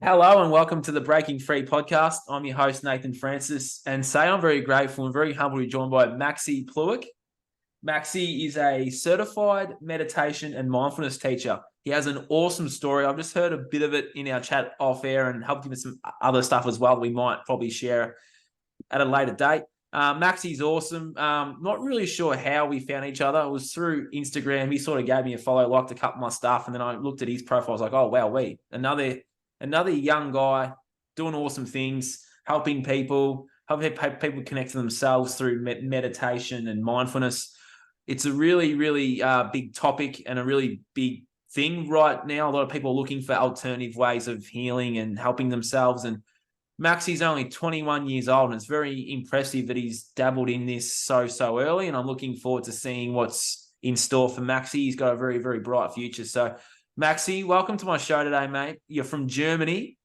Hello and welcome to the Breaking Free podcast. I'm your host, Nathan Francis, and say I'm very grateful and very humble to be joined by Maxi Plueck. Maxi is a certified meditation and mindfulness teacher. He has an awesome story. I've just heard a bit of it in our chat off air and helped him with some other stuff as well that we might probably share at a later date. Maxi's awesome. Not really sure how we found each other. It was through Instagram. He sort of gave me a follow, liked a couple of my stuff, and then I looked at his profile. I was like, oh, wow, another young guy doing awesome things, helping people connect to themselves through meditation and mindfulness. It's a really, really big topic and a really big thing right now. A lot of people are looking for alternative ways of healing and helping themselves. And Maxi's only 21 years old, and it's very impressive that he's dabbled in this so early. And I'm looking forward to seeing what's in store for Maxi. He's got a very, very bright future. So, Maxi, welcome to my show today, mate. You're from Germany,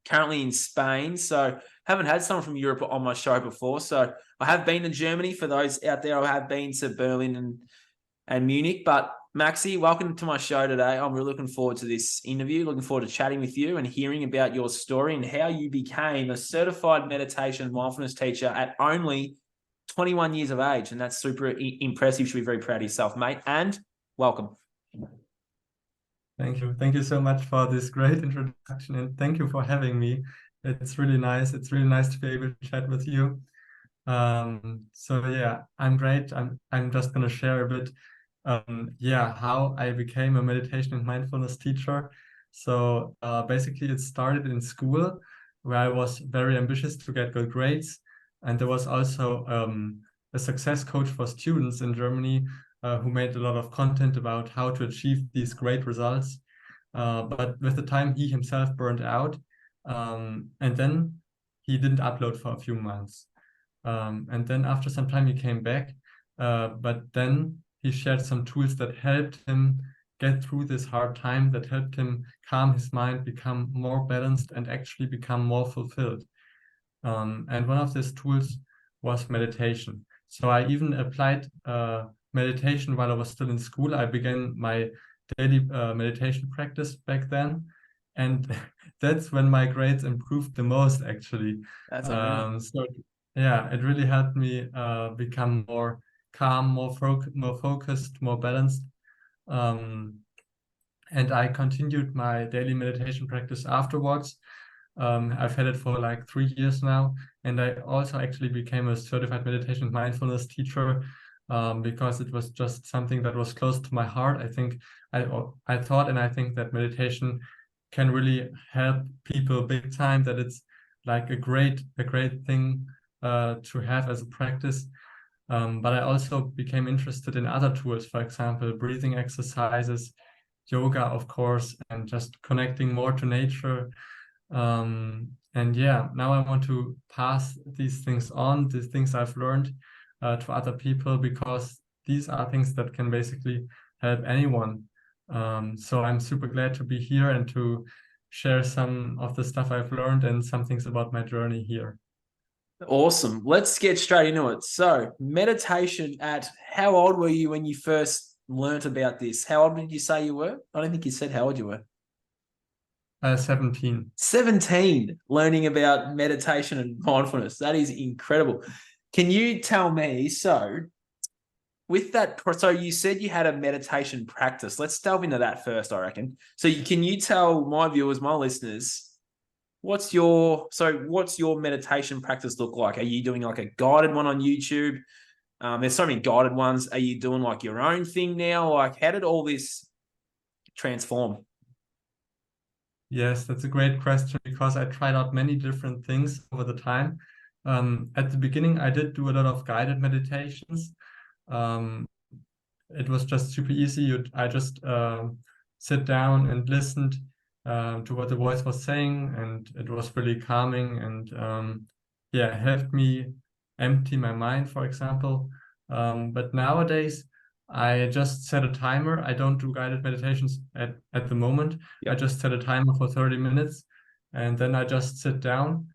currently in Spain. So, haven't had someone from Europe on my show before. So, I have been to Germany. For those out there, I have been to Berlin and Munich. But Maxi, welcome to my show today. I'm really looking forward to this interview, looking forward to chatting with you and hearing about your story and how you became a certified meditation and mindfulness teacher at only 21 years of age. And that's super impressive. You should be very proud of yourself, mate. And welcome. Thank you. Thank you so much for this great introduction, and thank you for having me. It's really nice. It's really nice to be able to chat with you. So yeah, I'm great. I'm just gonna share a bit how I became a meditation and mindfulness teacher. So basically it started in school where I was very ambitious to get good grades. And there was also a success coach for students in Germany who made a lot of content about how to achieve these great results. But with the time he himself burned out, and then he didn't upload for a few months. And then after some time he came back, but then he shared some tools that helped him get through this hard time, that helped him calm his mind, become more balanced, and actually become more fulfilled. And one of these tools was meditation. So I even applied meditation while I was still in school. I began my daily meditation practice back then. And that's when my grades improved the most, actually. That's amazing. So yeah, it really helped me become more calm, more focused, more balanced. And I continued my daily meditation practice afterwards. I've had it for like 3 years now, and I also actually became a certified meditation and mindfulness teacher because it was just something that was close to my heart. I thought and I think that meditation can really help people big time, that it's like a great thing to have as a practice. But I also became interested in other tools, for example, breathing exercises, yoga, of course, and just connecting more to nature. And yeah, now I want to pass these things on, these things I've learned to other people, because these are things that can basically help anyone. So I'm super glad to be here and to share some of the stuff I've learned and some things about my journey here. Awesome. Let's get straight into it. So, meditation how old were you when you first learnt about this? How old did you say you were? I don't think you said how old you were. 17. 17, learning about meditation and mindfulness. That is incredible. Can you tell me, so with that, so you said you had a meditation practice. Let's delve into that first, I reckon. So can you tell my viewers, my listeners, what's your meditation practice look like? Are you doing like a guided one on YouTube? There's so many guided ones. Are you doing like your own thing now? Like, how did all this transform? Yes, that's a great question, because I tried out many different things over the time. At the beginning, I did do a lot of guided meditations. It was just super easy. I just sit down and listened to what the voice was saying, and it was really calming and helped me empty my mind, for example. But nowadays, I just set a timer. I don't do guided meditations at the moment. Yep. I just set a timer for 30 minutes, and then I just sit down.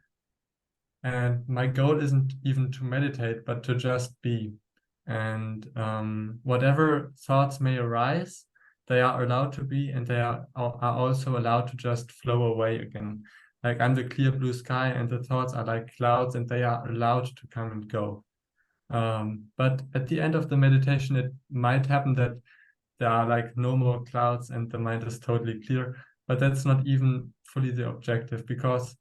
And my goal isn't even to meditate, but to just be. And whatever thoughts may arise, they are allowed to be, and they are also allowed to just flow away again. Like I'm the clear blue sky, and the thoughts are like clouds, and they are allowed to come and go. But at the end of the meditation, it might happen that there are like no more clouds and the mind is totally clear. But that's not even fully the objective, because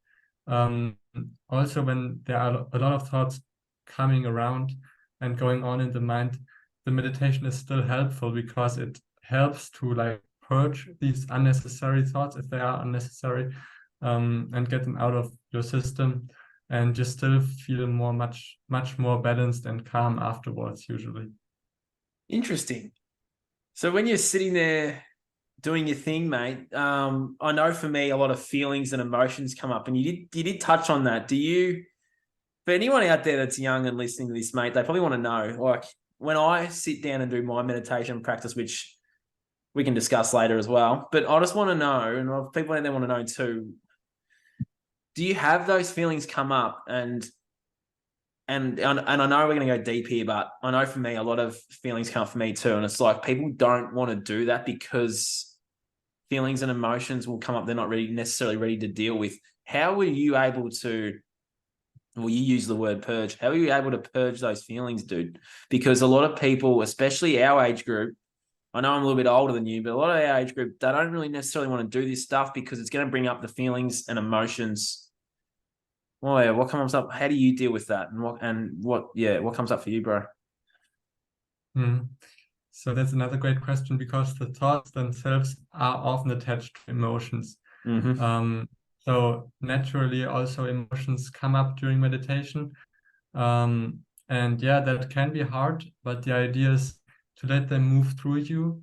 also when there are a lot of thoughts coming around and going on in the mind, the meditation is still helpful because it helps to like purge these unnecessary thoughts if they are unnecessary, and get them out of your system, and you still feel much more balanced and calm afterwards usually. Interesting. So when you're sitting there doing your thing, mate, I know for me a lot of feelings and emotions come up, and you did touch on that. Do you, for anyone out there that's young and listening to this, mate, they probably want to know, like, when I sit down and do my meditation practice, which we can discuss later as well, but I just want to know, and people out there want to know too, do you have those feelings come up? And I know we're going to go deep here, but I know for me, a lot of feelings come up for me too. And it's like people don't want to do that because feelings and emotions will come up they're not necessarily ready to deal with. How were you able to, well, you use the word purge. How are you able to purge those feelings, dude? Because a lot of people, especially our age group, I know I'm a little bit older than you, but a lot of our age group, they don't really necessarily want to do this stuff because it's going to bring up the feelings and emotions. Oh yeah, what comes up? How do you deal with that? And what comes up for you, bro? So that's another great question, because the thoughts themselves are often attached to emotions. So naturally also emotions come up during meditation. And yeah, that can be hard, but the idea is to let them move through you.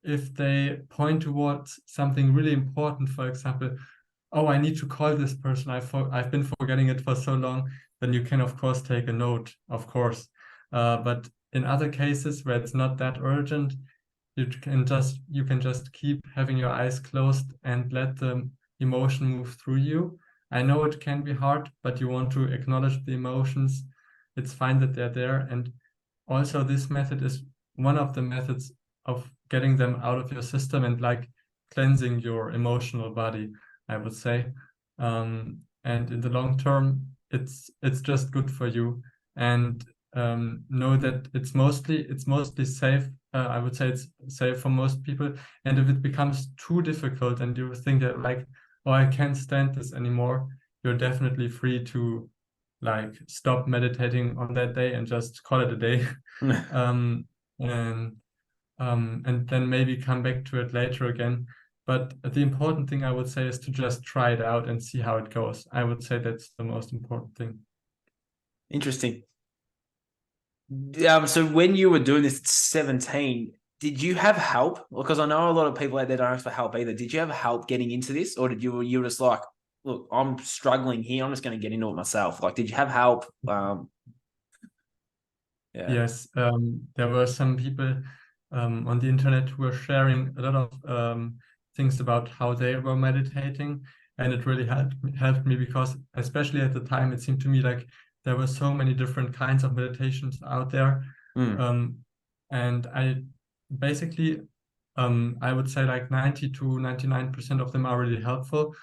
If they point towards something really important, for example, oh, I need to call this person, I've been forgetting it for so long, then you can of course take a note, of course. But in other cases where it's not that urgent, you can just keep having your eyes closed and let the emotion move through you. I know it can be hard, but you want to acknowledge the emotions. It's fine that they're there. And also this method is one of the methods of getting them out of your system and like cleansing your emotional body, I would say. And in the long term, it's just good for you. And know that it's mostly safe. I would say it's safe for most people. And if it becomes too difficult and you think that like, oh, I can't stand this anymore, you're definitely free to like stop meditating on that day and just call it a day. and then maybe come back to it later again. But the important thing I would say is to just try it out and see how it goes. I would say that's the most important thing. Interesting. So when you were doing this at 17, did you have help? Because I know a lot of people out there don't ask for help either. Did you have help getting into this, or you were just like, look, I'm struggling here, I'm just going to get into it myself? Like, did you have help? Yes, there were some people on the internet who were sharing a lot of things about how they were meditating, and it really helped me because, especially at the time, it seemed to me like there were so many different kinds of meditations out there. And I basically, I would say like 90 to 99% of them are really helpful,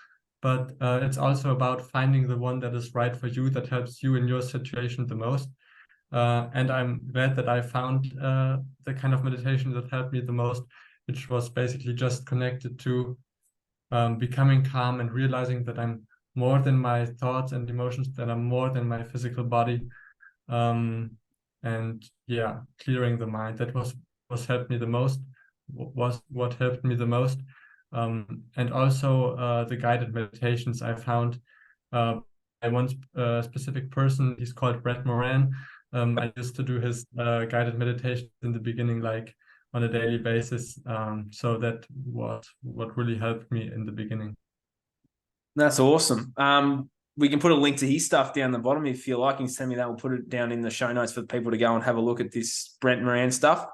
but it's also about finding the one that is right for you, that helps you in your situation the most. And I'm glad that I found the kind of meditation that helped me the most, which was basically just connected to becoming calm and realizing that I'm more than my thoughts and emotions, that I'm more than my physical body. And yeah, clearing the mind. That was helped me the most, was what helped me the most. And also the guided meditations I found. I one specific person, he's called Moran. I used to do his guided meditation in the beginning, like on a daily basis. So that was what really helped me in the beginning. That's awesome. We can put a link to his stuff down the bottom if you like. You can send me that. We'll put it down in the show notes for people to go and have a look at this Brent Moran stuff.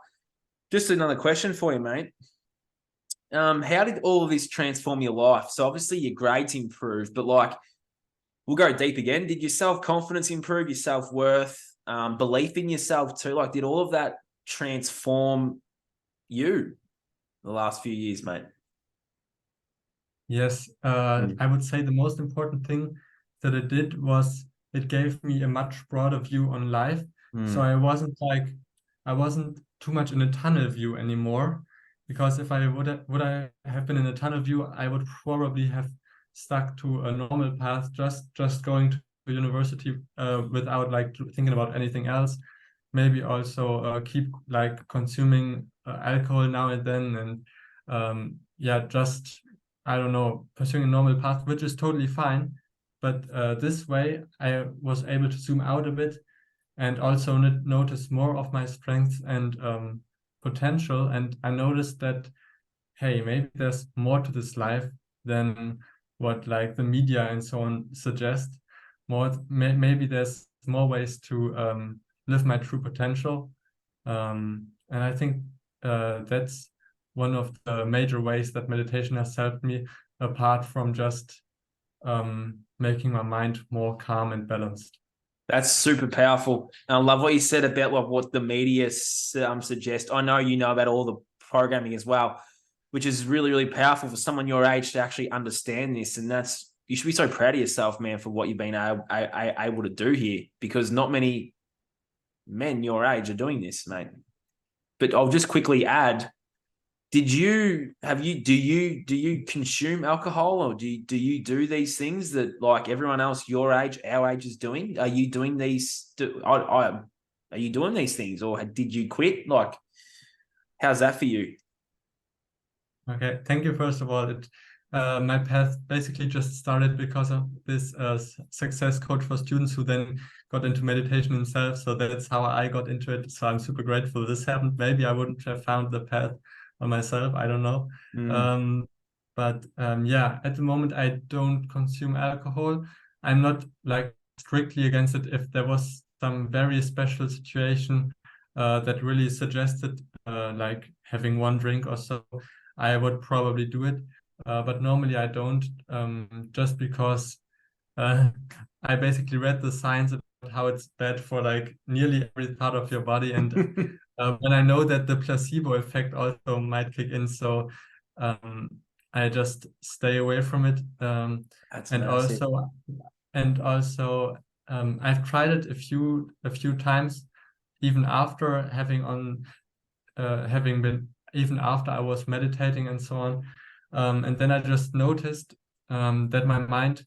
Just another question for you, mate. How did all of this transform your life? So obviously your grades improved, but like, we'll go deep again. Did your self-confidence improve, your self-worth, belief in yourself too? Like, did all of that transform you? the last few years, mate? Yes, I would say the most important thing that it did was it gave me a much broader view on life. So I wasn't too much in a tunnel view anymore, because if I would I have been in a tunnel view, I would probably have stuck to a normal path, just going to university without like thinking about anything else. Maybe also keep like consuming alcohol now and then, and yeah, just I don't know, pursuing a normal path, which is totally fine. But this way, I was able to zoom out a bit and also notice more of my strengths and potential. And I noticed that, hey, maybe there's more to this life than what like the media and so on suggest. Maybe there's more ways to live my true potential. And I think that's one of the major ways that meditation has helped me, apart from just making my mind more calm and balanced. That's super powerful. I love what you said about like what the media suggest. I know you know about all the programming as well, which is really, really powerful for someone your age to actually understand this. And that's, you should be so proud of yourself, man, for what you've been able to do here, because not many men your age are doing this, mate. But I'll just quickly add, do you consume alcohol, or do you do these things that like everyone else your age, our age is doing? Are you doing these? Are you doing these things, or did you quit? Like, how's that for you? Okay, thank you. First of all, my path basically just started because of this success coach for students who then got into meditation himself. So that's how I got into it. So I'm super grateful this happened. Maybe I wouldn't have found the path on myself. I don't know. But yeah, at the moment I don't consume alcohol. I'm not like strictly against it. If there was some very special situation that really suggested like having one drink or so, I would probably do it. But normally I don't, just because I basically read the science about how it's bad for like nearly every part of your body. And when I know that the placebo effect also might kick in, so I just stay away from it. That's and massive. also, I've tried it a few times, even after having been even after I was meditating and so on. And then I just noticed that my mind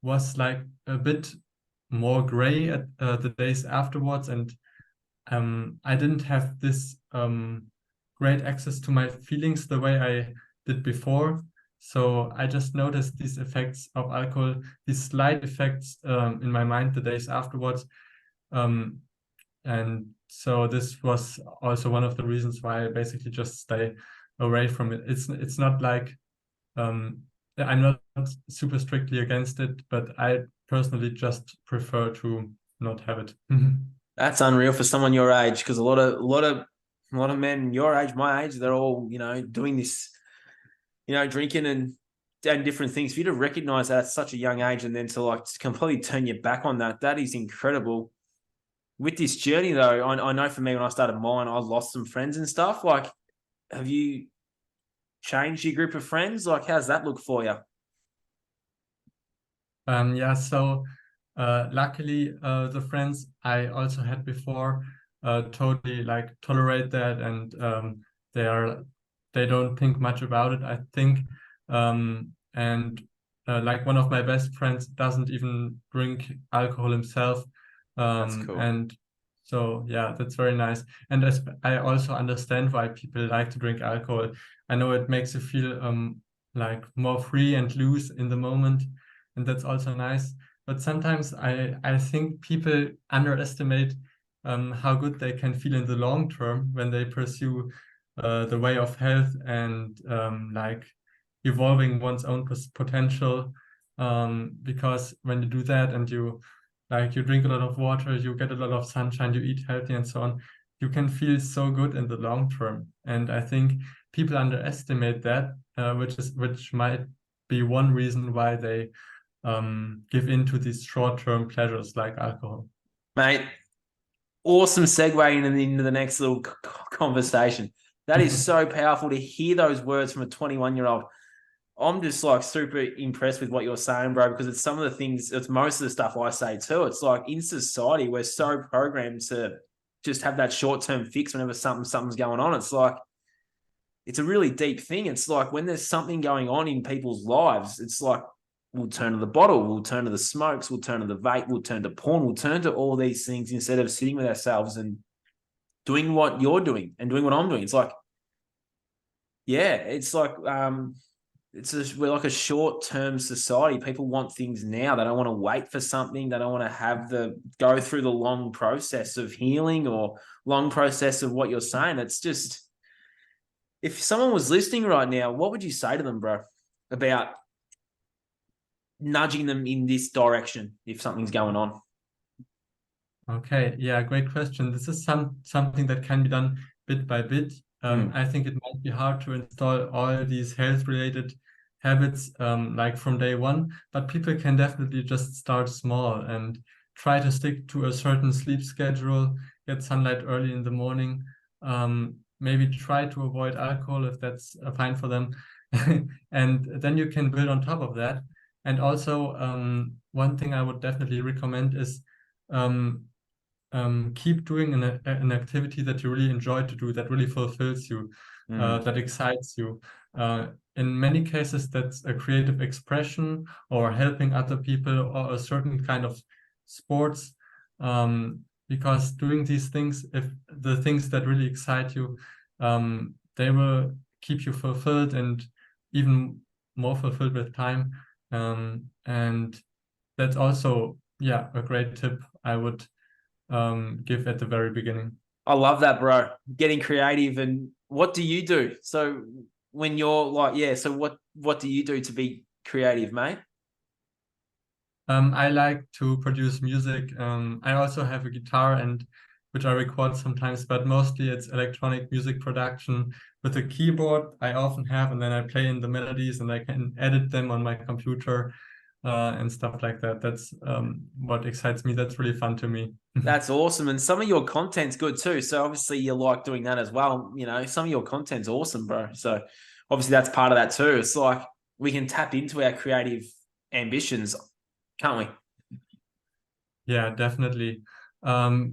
was like a bit more gray at the days afterwards, and I didn't have this great access to my feelings the way I did before. So I just noticed these effects of alcohol, these slight effects in my mind the days afterwards. And so this was also one of the reasons why I basically just stay away from it. It's not like I'm not super strictly against it, but I personally just prefer to not have it. That's unreal for someone your age, because a lot of men your age, my age, they're all doing this, drinking and different things. For you to recognize that at such a young age, and then to like completely turn your back on that is incredible. With this journey though, I know for me when I started mine, I lost some friends and stuff. Like, have you changed your group of friends? Like, how's that look for you? Yeah, so luckily the friends I also had before totally like tolerate that, and they don't think much about it, I think. And like one of my best friends doesn't even drink alcohol himself. That's cool. And so yeah, that's very nice. And I also understand why people like to drink alcohol. I know it makes you feel like more free and loose in the moment, and that's also nice. But sometimes I think people underestimate how good they can feel in the long term when they pursue the way of health and like evolving one's own potential. Because when you do that and you drink a lot of water, you get a lot of sunshine, you eat healthy and so on, you can feel so good in the long term. And I think people underestimate that, which might be one reason why they give in to these short-term pleasures like alcohol. Mate, awesome segue into the next little conversation. That is so powerful to hear those words from a 21-year-old. I'm just like super impressed with what you're saying, bro, because it's some of the things, it's most of the stuff I say too. It's like in society, we're so programmed to just have that short-term fix whenever something's going on. It's like, it's a really deep thing. It's like when there's something going on in people's lives, it's like we'll turn to the bottle, we'll turn to the smokes, we'll turn to the vape, we'll turn to porn, we'll turn to all these things instead of sitting with ourselves and doing what you're doing and doing what I'm doing. It's like, yeah, it's like we're like a short-term society. People want things now. They don't want to wait for something. They don't want to go through the long process of healing or long process of what you're saying. It's just, if someone was listening right now, what would you say to them, bro, about nudging them in this direction if something's going on? Okay, yeah, great question. This is something that can be done bit by bit. I think it might be hard to install all these health-related habits like from day one, but people can definitely just start small and try to stick to a certain sleep schedule, get sunlight early in the morning, maybe try to avoid alcohol if that's fine for them. And then you can build on top of that. And also, one thing I would definitely recommend is keep doing an activity that you really enjoy to do, that really fulfills you, that excites you. In many cases, that's a creative expression or helping other people or a certain kind of sports. Because doing these things, if the things that really excite you, they will keep you fulfilled and even more fulfilled with time. And that's also, yeah, a great tip I would give at the very beginning. I love that, bro. Getting creative. And what do you do? So when you're like, yeah, so what do you do to be creative, mate? I like to produce music. I also have a guitar and which I record sometimes, but mostly it's electronic music production with a keyboard I often have, and then I play in the melodies and I can edit them on my computer and stuff like that. That's what excites me. That's really fun to me. That's awesome. And some of your content's good too. So obviously you like doing that as well. You know, some of your content's awesome, bro. So obviously that's part of that too. It's like we can tap into our creative ambitions, can't we? Yeah, definitely. There's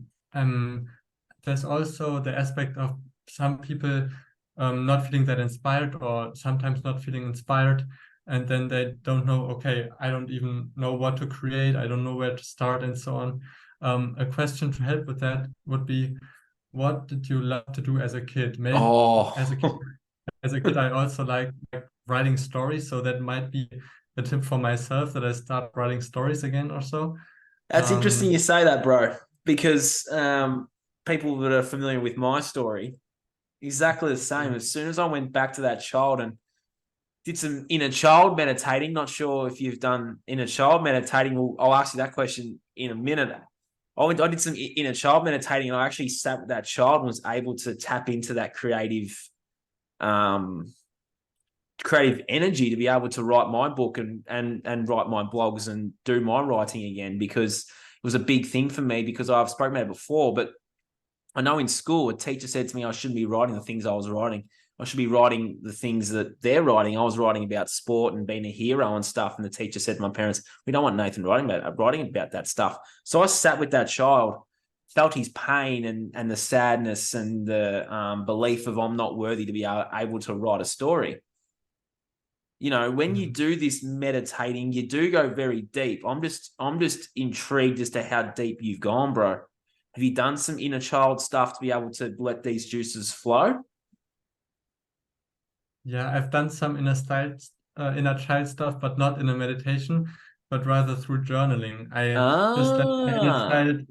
also the aspect of some people not feeling that inspired or sometimes not feeling inspired. And then they don't know, okay, I don't even know what to create. I don't know where to start and so on. A question to help with that would be, what did you love to do as a kid? Maybe as a kid, Oh, I also like writing stories. So that might be a tip for myself that I start writing stories again or so. that's interesting you say that, bro, because people that are familiar with my story, exactly the same. As soon as I went back to that child and did some inner child meditating, not sure if you've done inner child meditating. I'll ask you that question in a minute. I did some inner child meditating and I actually sat with that child and was able to tap into that creative energy to be able to write my book and write my blogs and do my writing again, because it was a big thing for me, because I've spoken about it before, but I know in school a teacher said to me I shouldn't be writing the things I was writing. I should be writing the things that they're writing. I was writing about sport and being a hero and stuff. And the teacher said to my parents, we don't want Nathan writing about that stuff. So I sat with that child, felt his pain and the sadness and the belief of I'm not worthy to be able to write a story. You know, when you do this meditating, you do go very deep. I'm just intrigued as to how deep you've gone, bro. Have you done some inner child stuff to be able to let these juices flow? Yeah, I've done some inner child stuff, but not in a meditation, but rather through journaling. I just let my inner Ah, child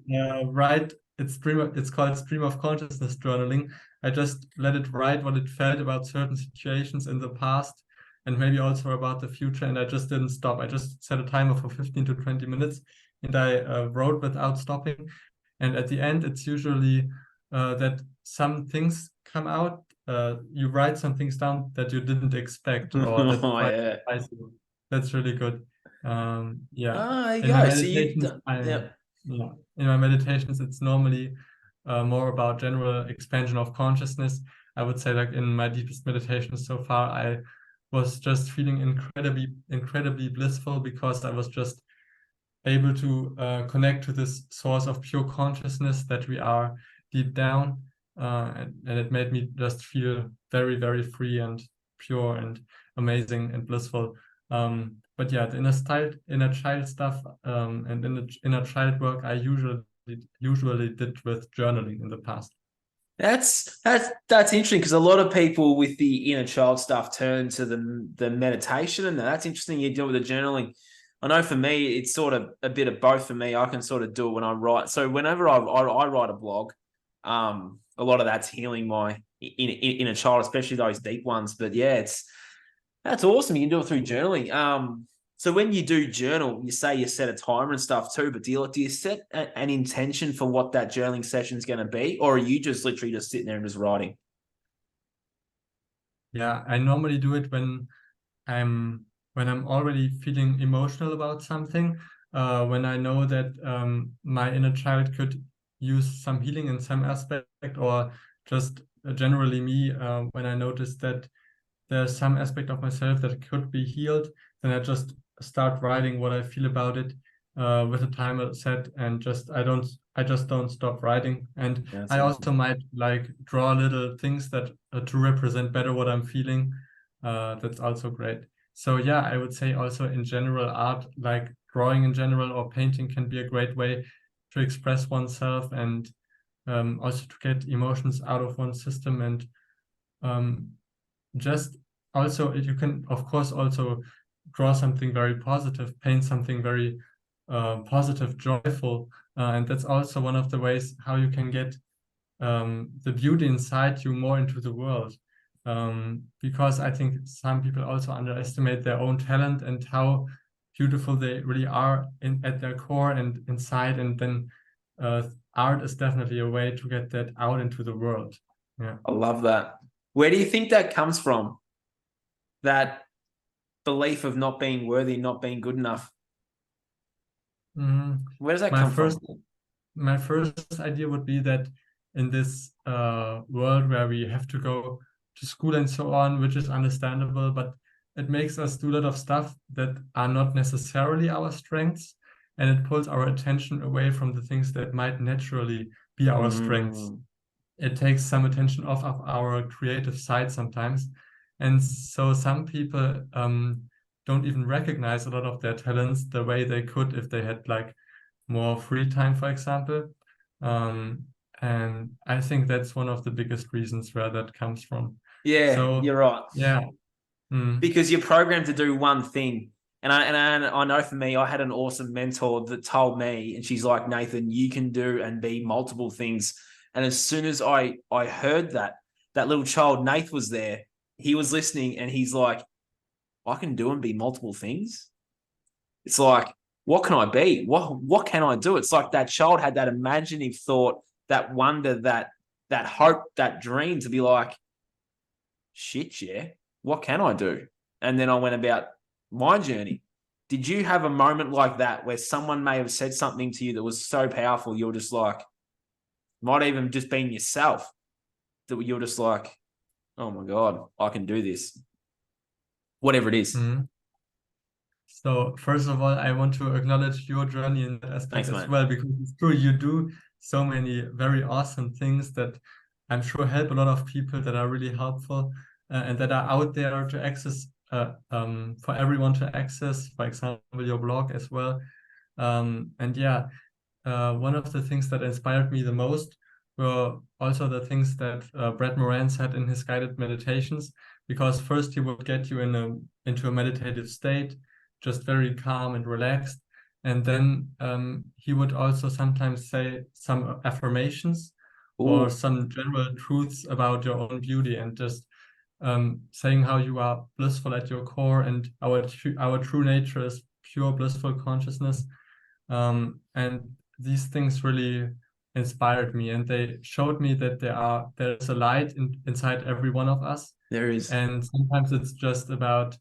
write. It's called stream of consciousness journaling. I just let it write what it felt about certain situations in the past and maybe also about the future. And I just didn't stop. I just set a timer for 15 to 20 minutes and I wrote without stopping. And at the end, it's usually that some things come out. You write some things down that you didn't expect or that oh quite yeah. surprise you. That's really good. Yeah. Ah, there you In my go. So you've meditations, done, yeah. in my meditations, it's normally more about general expansion of consciousness. I would say like in my deepest meditations so far, I was just feeling incredibly blissful because I was just able to connect to this source of pure consciousness that we are deep down. And it made me just feel very, very free and pure and amazing and blissful. But yeah, the inner child stuff and inner child work I usually did with journaling in the past. That's interesting, because a lot of people with the inner child stuff turn to the meditation, and that's interesting. You do it with the journaling. I know for me, it's sort of a bit of both for me. I can sort of do it when I write. So whenever I write a blog, a lot of that's healing my inner child, especially those deep ones. But yeah, that's awesome. You can do it through journaling. So when you do journal, you say you set a timer and stuff too, but do you set an intention for what that journaling session is going to be, or are you just literally just sitting there and just writing? Yeah, I normally do it when I'm already feeling emotional about something, when I know that my inner child could use some healing in some aspect, or just generally me, when I notice that there's some aspect of myself that could be healed, then I just start writing what I feel about it, with a timer set, and I just don't stop writing. And That's I awesome. also might like draw little things that to represent better what I'm feeling. That's also great. So yeah, I would say also in general, art, like drawing in general or painting, can be a great way to express oneself, and also to get emotions out of one's system. And um, just also, you can of course also draw something very positive, paint something very positive, joyful, and that's also one of the ways how you can get the beauty inside you more into the world. Because I think some people also underestimate their own talent and how beautiful they really are at their core and inside. And then art is definitely a way to get that out into the world. Yeah. I love that. Where do you think that comes from? That belief of not being worthy, not being good enough. Mm, Where does that my come first from? my first idea would be that in this world where we have to go to school and so on, which is understandable, but it makes us do a lot of stuff that are not necessarily our strengths, and it pulls our attention away from the things that might naturally be our strengths. Mm, It takes some attention off of our creative side sometimes. And so some people don't even recognize a lot of their talents the way they could if they had like more free time, for example. Um, and I think that's one of the biggest reasons where that comes from. yeah, So you're right. yeah. Mm. Because you're programmed to do one thing. And I know for me, I had an awesome mentor that told me, and she's like, Nathan, you can do and be multiple things. And as soon as I heard that little child, Nath, was there, he was listening, and he's like, I can do and be multiple things. It's like, what can I be? What can I do? It's like that child had that imaginative thought, that wonder, that hope, that dream to be like, shit, yeah, what can I do? And then I went about my journey. Did you have a moment like that where someone may have said something to you that was so powerful, you're just like, might even just been yourself, that you're just like, oh my God, I can do this, whatever it is. Mm. So first of all, I want to acknowledge your journey in that aspect Thanks, as mate. well, because it's true, you do so many very awesome things that I'm sure help a lot of people, that are really helpful, and that are out there to access, for everyone to access, for example, your blog as well. And yeah, one of the things that inspired me the most were also the things that Brett Moran said in his guided meditations, because first he would get you into a meditative state, just very calm and relaxed. And then he would also sometimes say some affirmations or Ooh, some general truths about your own beauty, and just saying how you are blissful at your core, and our true nature is pure blissful consciousness. And these things really inspired me, and they showed me that there's a light inside every one of us. there is. And sometimes it's just about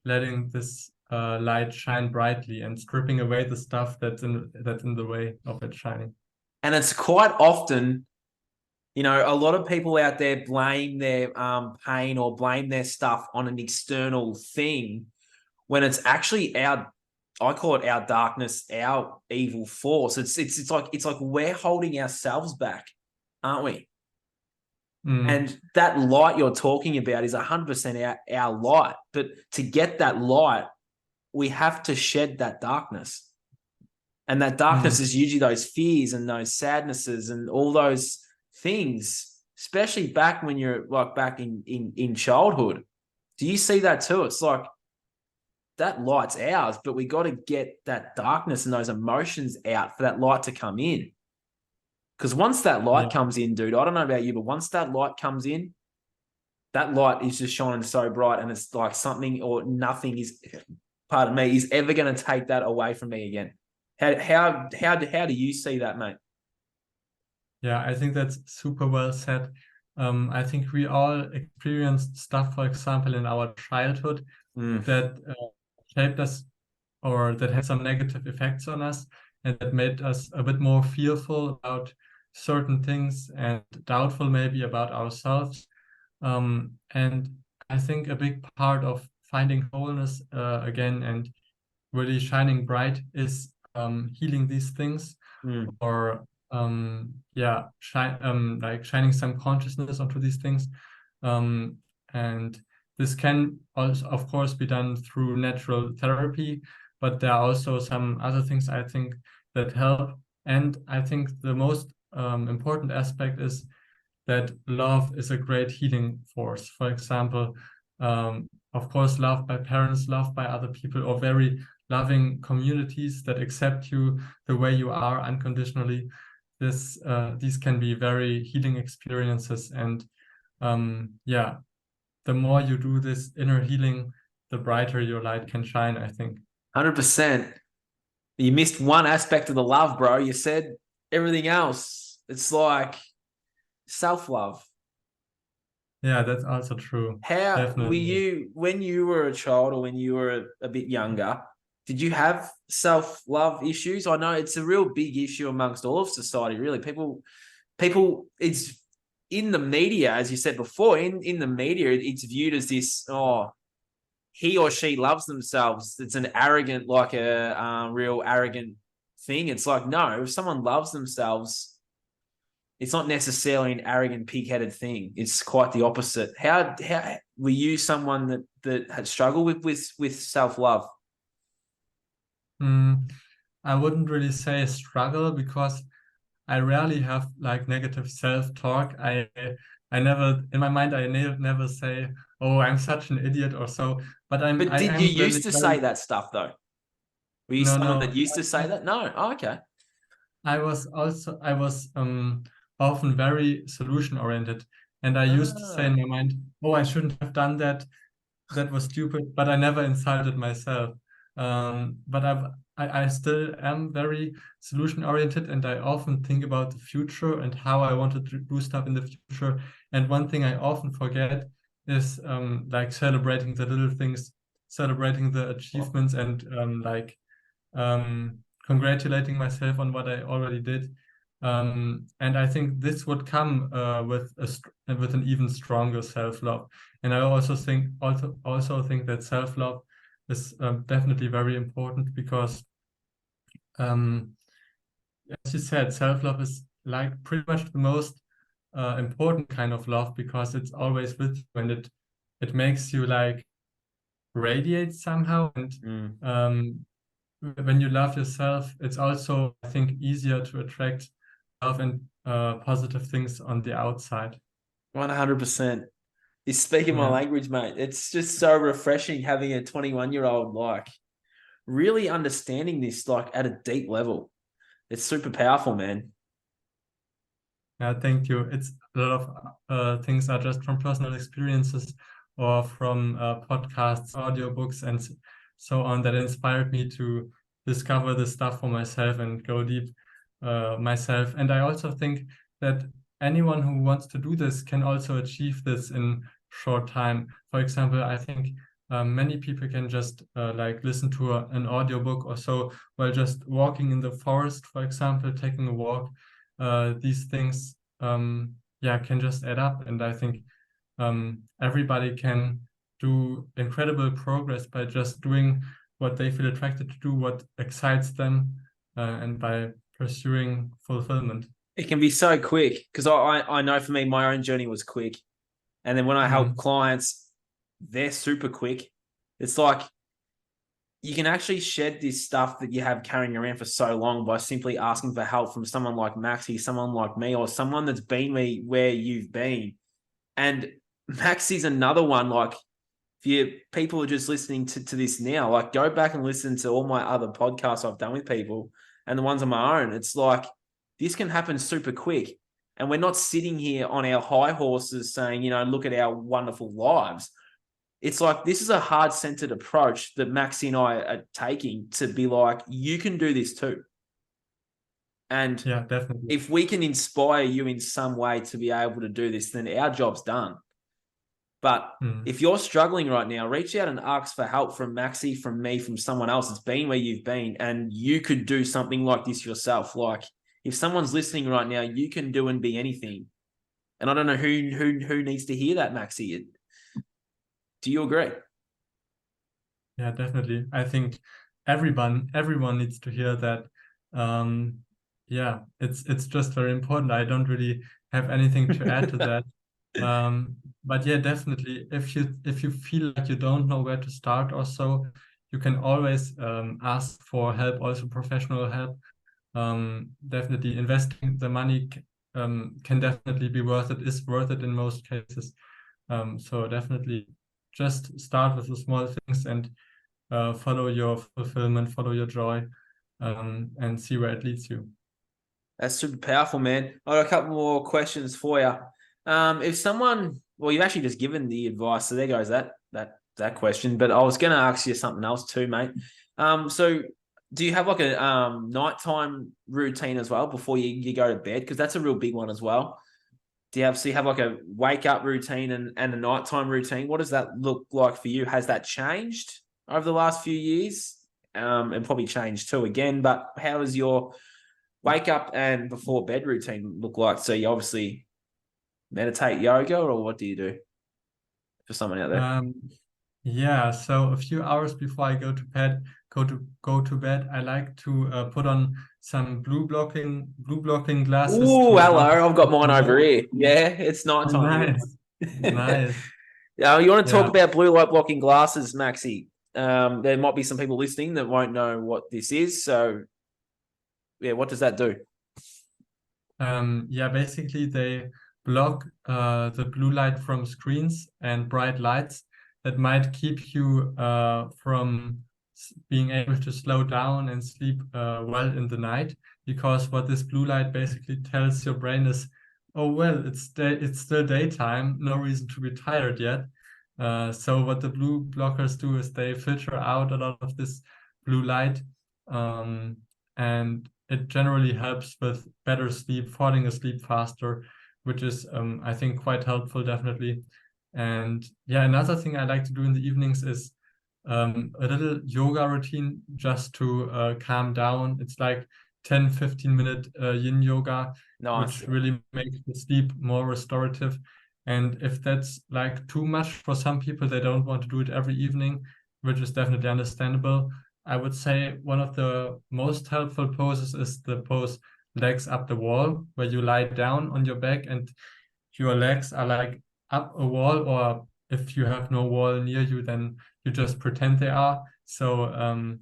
letting this light shine brightly and stripping away the stuff that's in the way of it shining. And it's quite often You know, a lot of people out there blame their pain or blame their stuff on an external thing when it's actually I call it our darkness, our evil force. It's like we're holding ourselves back, aren't we? Mm, And that light you're talking about is 100% our light. But to get that light, we have to shed that darkness. And that darkness mm. is usually those fears and those sadnesses and all those things, especially back when you're like back in childhood. Do you see that too? It's like that light's ours, but we got to get that darkness and those emotions out for that light to come in. Because once that light Yeah. comes in, dude, I don't know about you, but once that light comes in, that light is just shining so bright, and it's like something or nothing is, pardon me, is ever going to take that away from me again. How do you see that, mate? Yeah, I think that's super well said. I think we all experienced stuff, for example, in our childhood Mm, that shaped us or that had some negative effects on us and that made us a bit more fearful about certain things and doubtful maybe about ourselves. And I think a big part of finding wholeness again and really shining bright is healing these things mm, or yeah, like shining some consciousness onto these things. Um, and this can also, of course, be done through natural therapy, but there are also some other things I think that help. And I think the most important aspect is that love is a great healing force. For example, of course, love by parents, love by other people, or very loving communities that accept you the way you are unconditionally. These can be very healing experiences, and yeah, the more you do this inner healing, the brighter your light can shine, I think. 100%. You missed one aspect of the love, bro. You said everything else. It's like self-love. Yeah, that's also true. How were Definitely. you when you were a child or when you were a bit younger? Did you have self-love issues? I know it's a real big issue amongst all of society, really. People, it's in the media, as you said before, in the media, it's viewed as this, oh, he or she loves themselves. It's an arrogant, like a real arrogant thing. It's like, no, if someone loves themselves, it's not necessarily an arrogant, pig-headed thing. It's quite the opposite. How were you someone that had struggled with self-love? Mm, I wouldn't really say struggle because I rarely have like negative self-talk. I never in my mind I never say, "Oh, I'm such an idiot" or so. But But I did you am really used to say very that stuff though? Were you no someone that no. used to say that? No. Oh, okay. I was often very solution oriented, and I used to say in Ah, my mind, "Oh, I shouldn't have done that. That was stupid," but I never insulted myself. But I still am very solution oriented, and I often think about the future and how I want to do stuff in the future. And one thing I often forget is like celebrating the little things, celebrating the achievements, and like um, congratulating myself on what I already did. And I think this would come with an even stronger self-love. And I also think that self-love is definitely very important because, um, as you said, self-love is like pretty much the most important kind of love because it's always with you and it makes you like radiate somehow. And mm, um, when you love yourself, it's also, I think, easier to attract love and positive things on the outside. 100%. You're speaking my Yeah. language, mate. It's just so refreshing having a 21-year-old like really understanding this like at a deep level. It's super powerful, man. Yeah, thank you. It's a lot of things are just from personal experiences or from podcasts, audiobooks, and so on that inspired me to discover this stuff for myself and go deep myself. And I also think that anyone who wants to do this can also achieve this in short time. For example, I think many people can just like listen to an audiobook or so while just walking in the forest, for example, taking a walk these things can just add up. And I think everybody can do incredible progress by just doing what they feel attracted to do, what excites them, and by pursuing fulfillment. It can be so quick because I know for me, my own journey was quick. And then when I help clients, they're super quick. It's like you can actually shed this stuff that you have carrying around for so long by simply asking for help from someone like Maxi, someone like me, or someone that's been where you've been. And Maxi's another one. Like, if you people are just listening to this now, like go back and listen to all my other podcasts I've done with people and the ones on my own. It's like this can happen super quick. And we're not sitting here on our high horses saying, look at our wonderful lives. It's like this is a heart-centered approach that Maxi and I are taking to be like, you can do this too. And yeah, definitely. If we can inspire you in some way to be able to do this, then our job's done. But if you're struggling right now, reach out and ask for help from Maxi, from me, from someone else that's been where you've been, and you could do something like this yourself. Like if someone's listening right now, you can do and be anything. And I don't know who needs to hear that, Maxi. Do you agree? Yeah, definitely. I think everyone needs to hear that. Yeah, it's just very important. I don't really have anything to add to that. But yeah, definitely, if you feel like you don't know where to start or so, you can always ask for help, also professional help. Definitely investing the money can definitely be worth it, is worth it in most cases. So definitely just start with the small things and follow your fulfillment, follow your joy, and see where it leads you. That's super powerful, man. I got a couple more questions for you. If someone, well, you've actually just given the advice, so there goes that question. But I was going to ask you something else too, mate. So do you have like a nighttime routine as well before you go to bed? Because that's a real big one as well. Do you have like a wake up routine and a nighttime routine? What does that look like for you? Has that changed over the last few years? And probably changed too again. But how does your wake up and before bed routine look like? So you obviously meditate, yoga, or what do you do for someone out there? Yeah, so a few hours before I go to bed, I like to put on some blue blocking glasses Ooh, to hello! block. I've got mine over here. Yeah, it's nighttime here. Nice, nice. You want to talk Yeah. about blue light blocking glasses, Maxi? There might be some people listening that won't know what this is. So, yeah, what does that do? Yeah, basically they block the blue light from screens and bright lights that might keep you from being able to slow down and sleep well in the night. Because what this blue light basically tells your brain is, oh well, it's still daytime, no reason to be tired yet. So what the blue blockers do is they filter out a lot of this blue light, and it generally helps with better sleep, falling asleep faster, which is, I think, quite helpful, definitely. And yeah, another thing I like to do in the evenings is a little yoga routine just to calm down. It's like 10-15 minute yin yoga, Nice. which really makes the sleep more restorative. And if that's like too much for some people, they don't want to do it every evening, which is definitely understandable. I would say one of the most helpful poses is the pose legs up the wall, where you lie down on your back and your legs are like up a wall, or if you have no wall near you, then you just pretend they are. So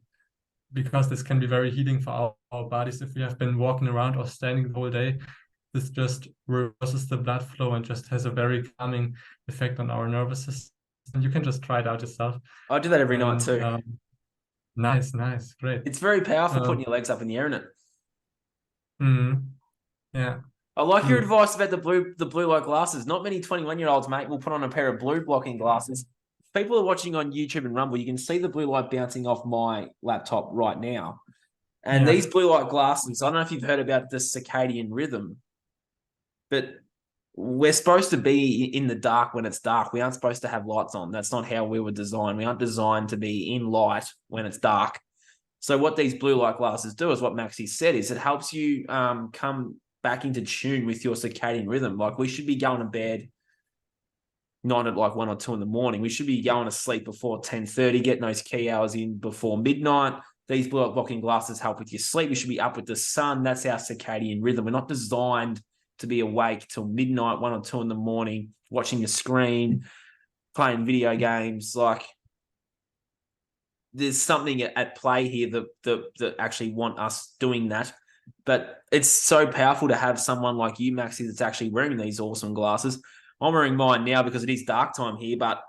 because this can be very healing for our bodies if we have been walking around or standing the whole day, this just reverses the blood flow and just has a very calming effect on our nervous system. You can just try it out yourself. I do that every night too. Nice, great. It's very powerful putting your legs up in the air, isn't it? Yeah. I like your advice about the blue light glasses. Not many 21-year-olds, mate, will put on a pair of blue blocking glasses. People are watching on YouTube and Rumble. You can see the blue light bouncing off my laptop right now. And these blue light glasses, I don't know if you've heard about the circadian rhythm, but we're supposed to be in the dark when it's dark. We aren't supposed to have lights on. That's not how we were designed. We aren't designed to be in light when it's dark. So what these blue light glasses do is what Maxi said, is it helps you come back into tune with your circadian rhythm. Like we should be going to bed not at like 1 or 2 in the morning. We should be going to sleep before 10:30, getting those key hours in before midnight. These blue light blocking glasses help with your sleep. You should be up with the sun. That's our circadian rhythm. We're not designed to be awake till midnight, 1 or 2 in the morning, watching the screen, playing video games. Like there's something at play here that actually want us doing that. But it's so powerful to have someone like you, Maxi, that's actually wearing these awesome glasses. I'm wearing mine now because it is dark time here, but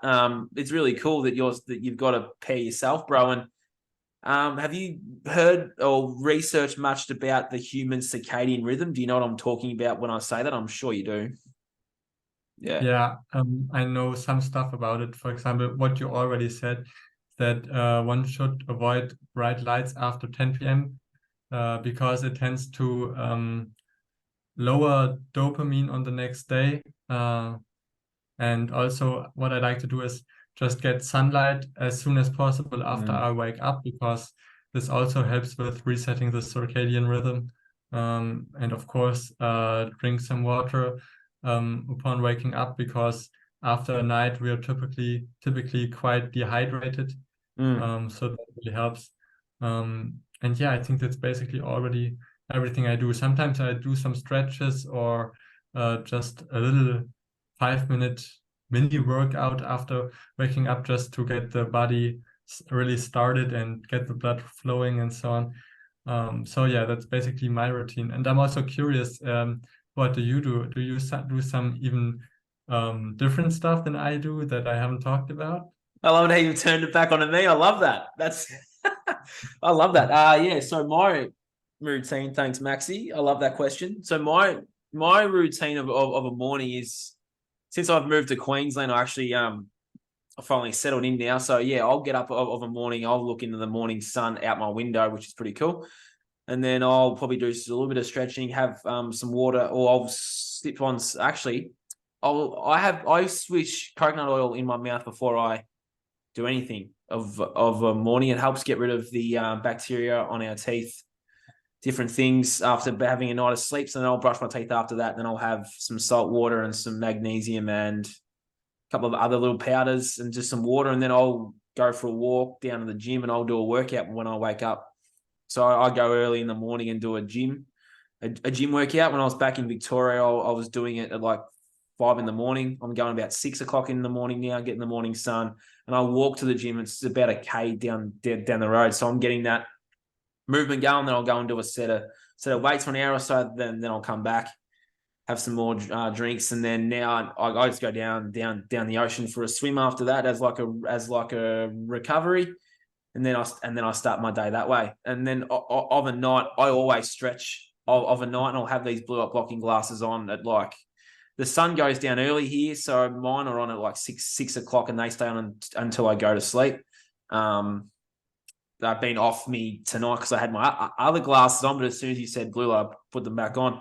it's really cool that you've got a pair yourself, bro. And have you heard or researched much about the human circadian rhythm? Do you know what I'm talking about when I say that? I'm sure you do. Yeah. Yeah, I know some stuff about it. For example, what you already said, that one should avoid bright lights after 10 p.m. Because it tends to lower dopamine on the next day. And also what I like to do is just get sunlight as soon as possible after I wake up, because this also helps with resetting the circadian rhythm. And of course, drink some water upon waking up, because after a night we are typically quite dehydrated. So that really helps. And yeah, I think that's basically already everything I do. Sometimes I do some stretches or just a little 5-minute mini workout after waking up, just to get the body really started and get the blood flowing and so on. So yeah, that's basically my routine. And I'm also curious, what do you do? Do you do some even different stuff than I do that I haven't talked about? I love how you turned it back onto me. I love that. I love that. Yeah. So my routine, thanks, Maxi. I love that question. So my routine of a morning is, since I've moved to Queensland, I actually I finally settled in now. So yeah, I'll get up of a morning. I'll look into the morning sun out my window, which is pretty cool. And then I'll probably do a little bit of stretching, have some water, or I'll sip on. Actually, I switch coconut oil in my mouth before I do anything of a morning. It helps get rid of the bacteria on our teeth, different things after having a night of sleep. So then I'll brush my teeth after that. Then I'll have some salt water and some magnesium and a couple of other little powders and just some water. And then I'll go for a walk down to the gym and I'll do a workout when I wake up. So I go early in the morning and do a gym workout. When I was back in Victoria, I was doing it at like 5 in the morning. I'm going about 6 o'clock in the morning now, getting the morning sun, and I walk to the gym. It's about a K down the road. So I'm getting that movement going. Then I'll go and do a set of weights for an hour or so. Then I'll come back, have some more drinks, and then now I just go down the ocean for a swim after that as like a recovery. And then I start my day that way. And then of a night, I always stretch of a night, and I'll have these blue light blocking glasses on at like, the sun goes down early here, so mine are on at like 6 o'clock, and they stay on until I go to sleep. They've been off me tonight because I had my other glasses on, but as soon as you said blue light, I put them back on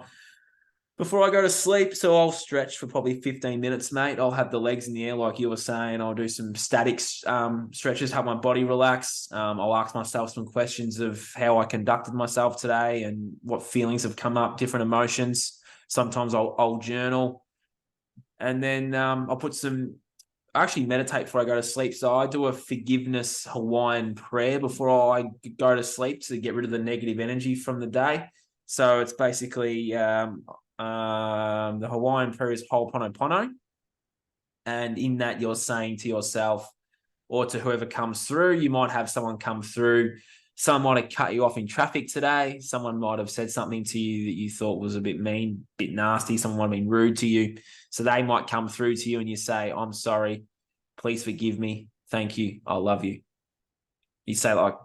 before I go to sleep. So I'll stretch for probably 15 minutes, mate. I'll have the legs in the air like you were saying. I'll do some static stretches, help my body relax. I'll ask myself some questions of how I conducted myself today and what feelings have come up, different emotions. Sometimes I'll journal. And then I'll I actually meditate before I go to sleep. So I do a forgiveness Hawaiian prayer before I go to sleep to get rid of the negative energy from the day. So it's basically the Hawaiian prayer is Ho'oponopono. And in that, you're saying to yourself or to whoever comes through, you might have someone come through. Someone might have cut you off in traffic today. Someone might have said something to you that you thought was a bit mean, a bit nasty. Someone might have been rude to you. So they might come through to you and you say, I'm sorry. Please forgive me. Thank you. I love you. You say like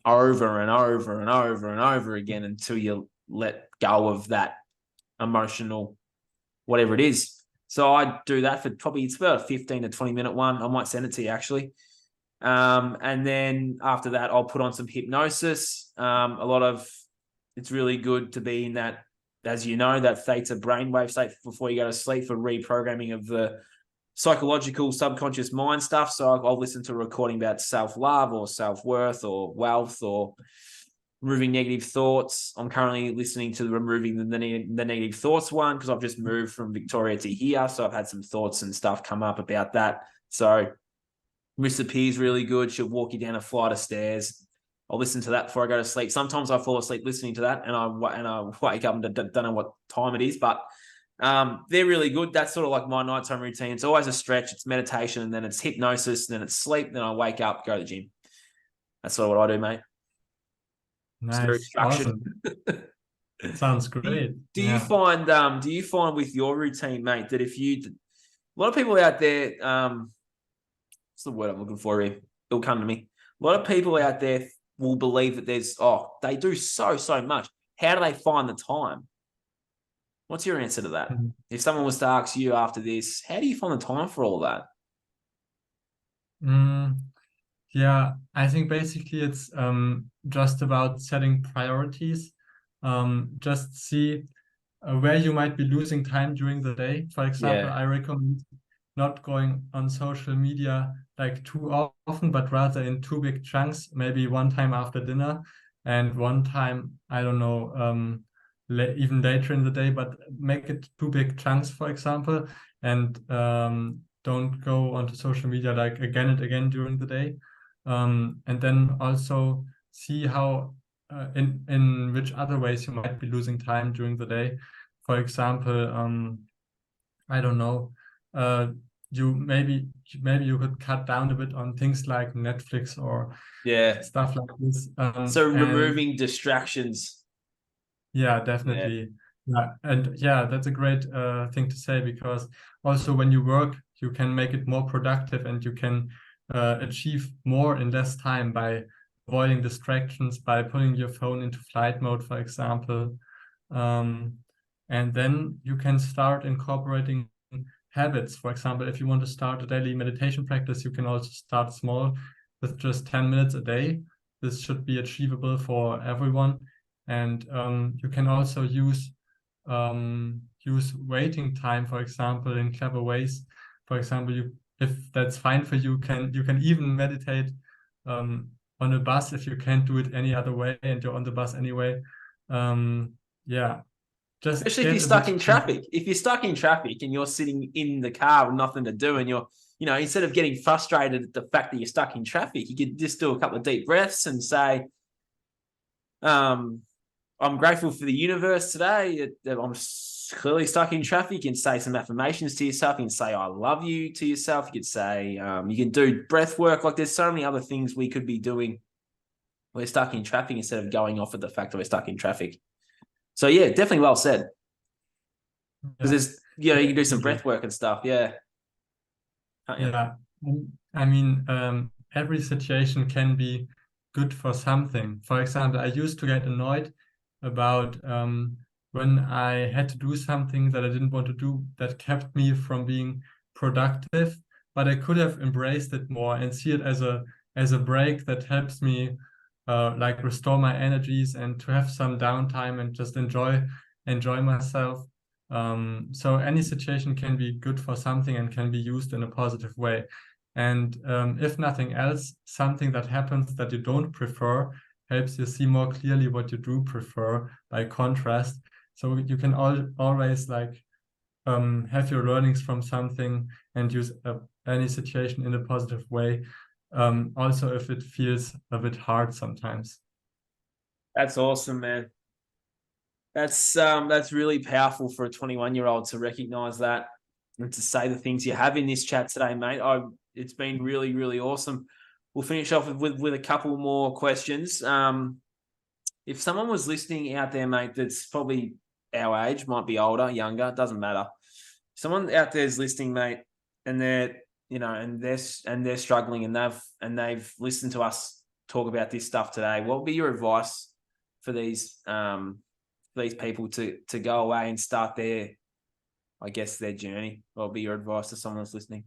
over and over and over and over again until you let go of that emotional, whatever it is. So I do that for probably, it's about a 15 to 20 minute one. I might send it to you actually. And then after that, I'll put on some hypnosis. It's really good to be in that, as you know, that theta brainwave state before you go to sleep for reprogramming of the psychological subconscious mind stuff. So I'll listen to a recording about self-love or self-worth or wealth or removing negative thoughts. I'm currently listening to removing the negative thoughts one because I've just moved from Victoria to here. So I've had some thoughts and stuff come up about that. So Mr. P is really good. She'll walk you down a flight of stairs. I'll listen to that before I go to sleep. Sometimes I fall asleep listening to that, and I wake up and don't know what time it is, but they're really good. That's sort of like my nighttime routine. It's always a stretch. It's meditation, and then it's hypnosis, and then it's sleep. Then I wake up, go to the gym. That's sort of what I do, mate. It's very Nice, structured. awesome. Sounds great. Do you find with your routine, mate, that if you, a lot of people out there, what's the word I'm looking for here? It'll come to me. A lot of people out there will believe that they do so much. How do they find the time? What's your answer to that? Mhm. If someone was to ask you after this, how do you find the time for all that? Yeah, I think basically it's just about setting priorities. Just see where you might be losing time during the day. For example, Yeah. I recommend not going on social media like too often, but rather in two big chunks, maybe one time after dinner and one time, I don't know, even later in the day, but make it two big chunks, for example, and don't go onto social media like again and again during the day. And then also see how in which other ways you might be losing time during the day. For example, I don't know, you maybe you could cut down a bit on things like Netflix or Yeah. stuff like this. So And removing distractions. yeah, Yeah. definitely. Yeah, and yeah, that's a great thing to say, because also when you work, you can make it more productive and you can achieve more in less time by avoiding distractions, by putting your phone into flight mode, for example. And then you can start incorporating habits. For example, if you want to start a daily meditation practice, you can also start small with just 10 minutes a day. This should be achievable for everyone. And you can also use waiting time, for example, in clever ways. For example, if that's fine for you, you can even meditate on a bus if you can't do it any other way and you're on the bus anyway. Yeah, just Especially if get you're a stuck bit. in traffic. If you're stuck in traffic and you're sitting in the car with nothing to do, and you're, instead of getting frustrated at the fact that you're stuck in traffic, you could just do a couple of deep breaths and say, I'm grateful for the universe today. I'm clearly stuck in traffic. You can say some affirmations to yourself. You can say, I love you to yourself. You could say, you can do breath work. Like there's so many other things we could be doing. We're stuck in traffic instead of going off at the fact that we're stuck in traffic. So yeah, definitely well said. Because there's, you can do some breath work and stuff. Yeah. Yeah. I mean, every situation can be good for something. For example, I used to get annoyed about when I had to do something that I didn't want to do that kept me from being productive, but I could have embraced it more and see it as a break that helps me like restore my energies and to have some downtime and just enjoy myself. So any situation can be good for something and can be used in a positive way. And if nothing else, something that happens that you don't prefer helps you see more clearly what you do prefer by contrast. So you can always like have your learnings from something and use any situation in a positive way. Also, if it feels a bit hard sometimes. That's awesome, man. That's really powerful for a 21-year-old to recognize that and to say the things you have in this chat today, mate. It's been really, really awesome. We'll finish off with a couple more questions. If someone was listening out there, mate, that's probably our age, might be older, younger, doesn't matter. Someone out there is listening, mate, and they're struggling and they've listened to us talk about this stuff today. What would be your advice for these people to go away and start their journey? What would be your advice to someone that's listening?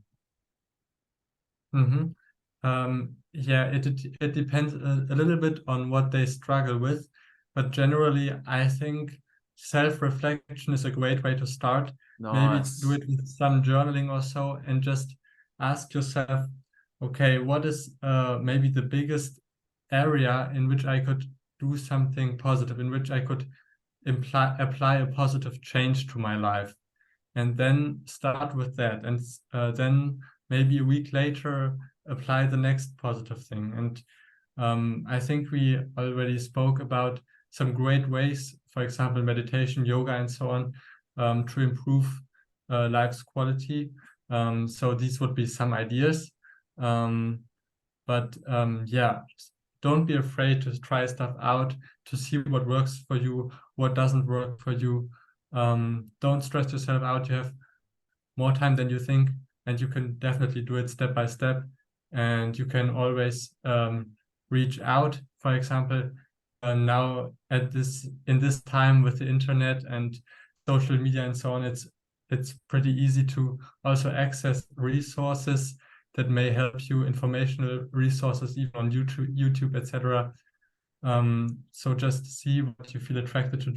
Mm-hmm. Yeah, it depends a little bit on what they struggle with, but generally, I think self-reflection is a great way to start. Maybe Nice. do it with some journaling or so, and just ask yourself, okay, what is maybe the biggest area in which I could do something positive, in which I could apply a positive change to my life, and then start with that, and then maybe a week later apply the next positive thing. And I think we already spoke about some great ways, for example, meditation, yoga, and so on, to improve life's quality. So these would be some ideas. But yeah, don't be afraid to try stuff out, to see what works for you, what doesn't work for you. Don't stress yourself out. You have more time than you think, and you can definitely do it step by step. And you can always reach out. For example, now in this time with the internet and social media and so on, it's pretty easy to also access resources that may help you, informational resources, even on YouTube, etc. So just see what you feel attracted to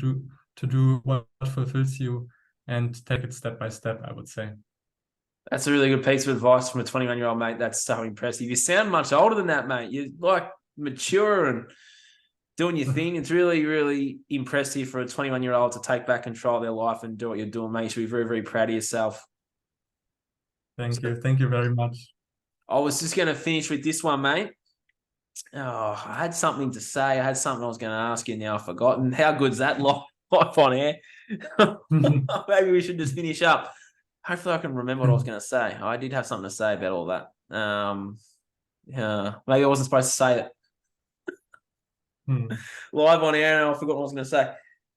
do what fulfills you, and take it step by step, I would say. That's a really good piece of advice from a 21-year-old, mate. That's so impressive. You sound much older than that, mate. You're like mature and doing your thing. It's really, really impressive for a 21-year-old to take back control of their life and do what you're doing, mate. You should be very, very proud of yourself. Thank you. Thank you very much. I was just going to finish with this one, mate. Oh, I had something to say. I had something I was going to ask you. Now I've forgotten. How good's that live on air? Maybe we should just finish up. Hopefully I can remember what I was going to say. I did have something to say about all that. Maybe I wasn't supposed to say it. Live on air, and I forgot what I was going to say.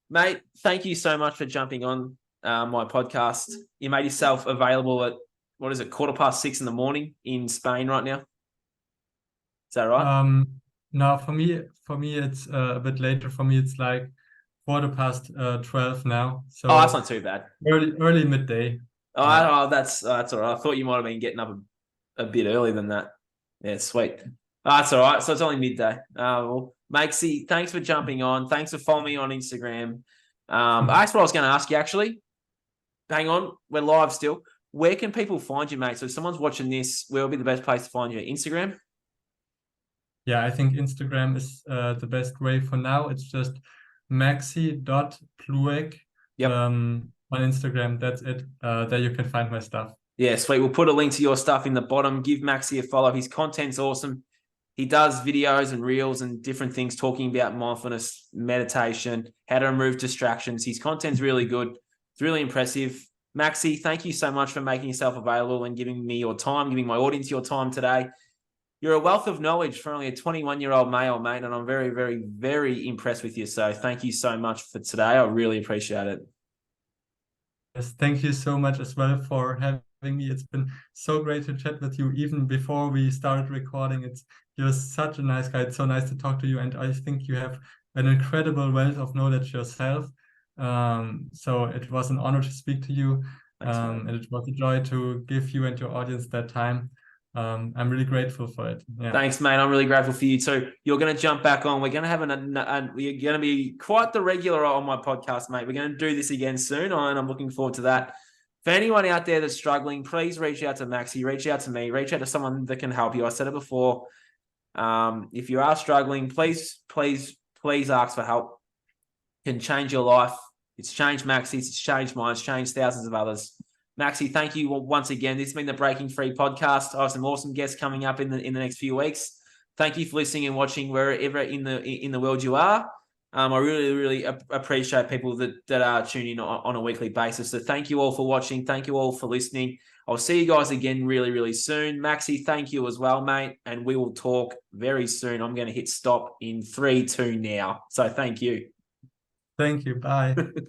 Mate, thank you so much for jumping on my podcast. You made yourself available at, 6:15 in the morning in Spain right now? Is that right? No, for me it's a bit later. For me it's like 12 now. So that's not too bad. Early midday. That's all right. I thought you might have been getting up a bit earlier than that. Yeah, sweet. That's all right. So it's only midday. Well, Maxi, thanks for jumping on. Thanks for following me on Instagram. That's what I was going to ask you, actually. Hang on. We're live still. Where can people find you, mate? So if someone's watching this, where will be the best place to find you? Instagram? Yeah, I think Instagram is the best way for now. It's just maxi.plueck. Yep. On Instagram. That's it. There you can find my stuff. Yeah, sweet. We'll put a link to your stuff in the bottom. Give Maxi a follow. His content's awesome. He does videos and reels and different things talking about mindfulness, meditation, how to remove distractions. His content's really good. It's really impressive. Maxi, thank you so much for making yourself available and giving me your time, giving my audience your time today. You're a wealth of knowledge for only a 21-year-old male, mate, and I'm very, very, very impressed with you. So thank you so much for today. I really appreciate it. Yes, thank you so much as well for having me. It's been so great to chat with you even before we started recording. You're such a nice guy. It's so nice to talk to you, and I think you have an incredible wealth of knowledge yourself. So it was an honor to speak to you. Thanks, and it was a joy to give you and your audience that time. I'm really grateful for it. Yeah. Thanks, mate. I'm really grateful for you too. You're going to jump back on. We're going to have we're going to be quite the regular on my podcast, mate. We're going to do this again soon, and I'm looking forward to that. For anyone out there that's struggling, please reach out to Maxi, reach out to me, reach out to someone that can help you. I said it before. If you are struggling, please ask for help. It can change your life. It's changed Maxi's, it's changed mine, it's changed thousands of others. Maxi, thank you once again. This has been the Breaking Free podcast. I have some awesome guests coming up in the next few weeks. Thank you for listening and watching wherever in the world you are. I really, really appreciate people that are tuning in on a weekly basis. So thank you all for watching. Thank you all for listening. I'll see you guys again really, really soon. Maxi, thank you as well, mate. And we will talk very soon. I'm going to hit stop in 3, 2 now. So thank you. Thank you. Bye.